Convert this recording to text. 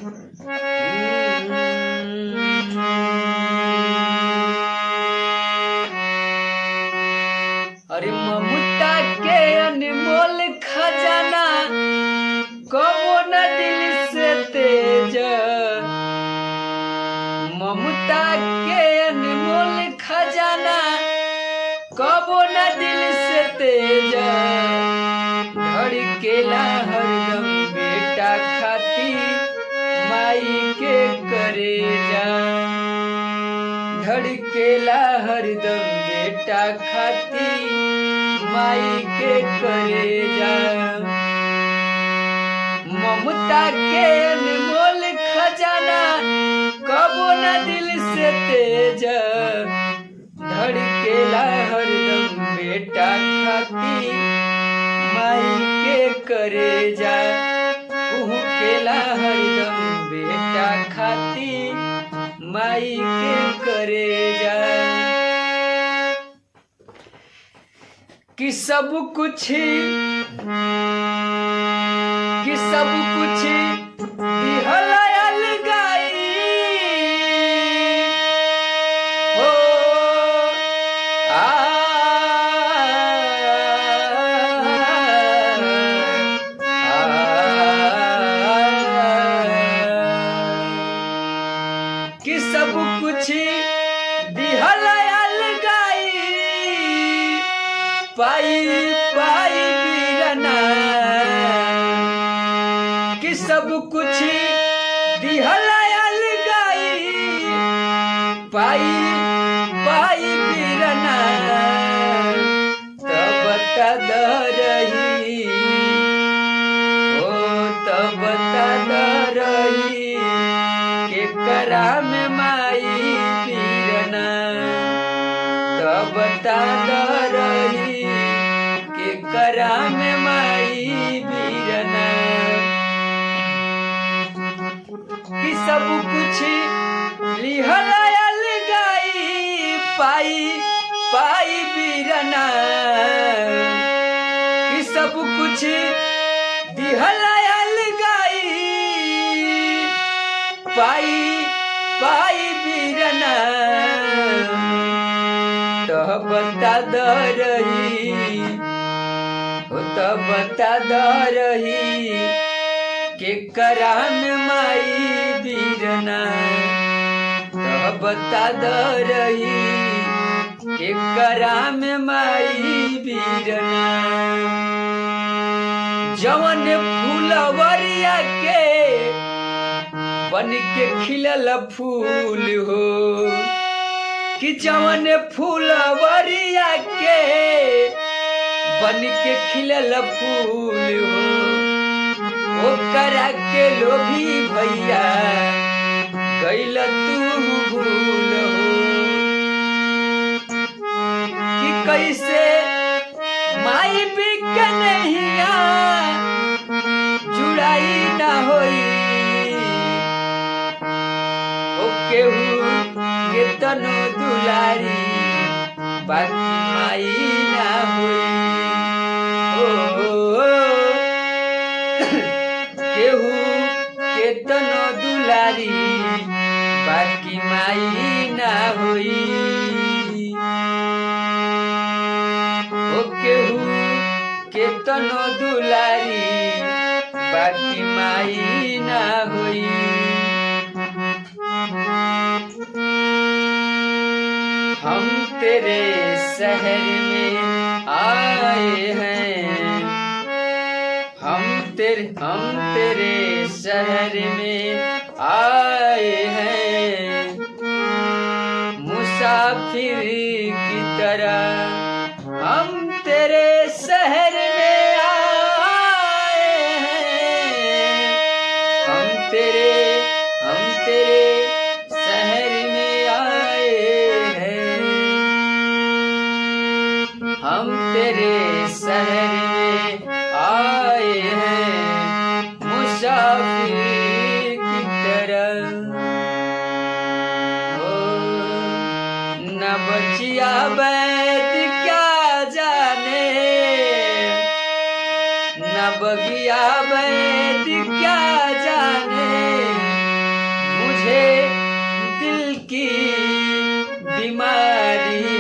अरे ममता के अनमोल खजाना कबो न दिल से तेज, ममता के अनमोल खजाना कबो न दिल से तेज, धड़केला हरदम बेटा खाती माई के करेजा, धड़केला हरदम बेटा खाती माई के करेजा। ममता के अनमोल खजाना कबो न दिल से तेज, धड़केला हरदम बेटा खाती माई के करेजा, कुहकेला हरदम बेटा खाती माई के करेजा। कि सब कुछ दिहल अलगाई हो, कि सब कुछ दिहल अलगाई, पाई पाई बीरना, कि सब कुछ दिहल अलगाई, पाई पाई बीरना, तब तदरही ओ तब तदरही के करा में माई बीरना, तब तदरही के करा में माई बीरना। कि सब कुछ लिहल अलगाई, पाई पाई बीरना, कि सब कुछ दिहल अलगाई, पाई पाई बीरना, तब तदरही तब तदरही के करा में माई बीरना, तब तदरही के करा में माई बीरना। जवन फूलवरिया के बन के खिलल फूल हो, कि जवन फूलवरिया के बन के खिलल फूल हो, ओकरा के लोभी भैया गइल तू भूल हो। कि कैसे माई बिक नहिया जुड़ाई ना होई, ओ केहू के तनो दुलारी बाकी माई ना होई, केहू के तनो दुलारी बाकी माई ना होई, ओ केहू के तनो दुलारी बाकी माई ना होई। हम तेरे शहर में आए हैं, हम तेरे शहर में आए हैं, मुसाफिर की तरह हम तेरे शहर में आए हैं, हम तेरे शहर में आए हैं, हम तेरे शहर में आए हैं, मुसाफिर की तरह। न बचिया बैठ क्या जाने, न बगिया बैठ क्या जाने, मुझे दिल की बीमारी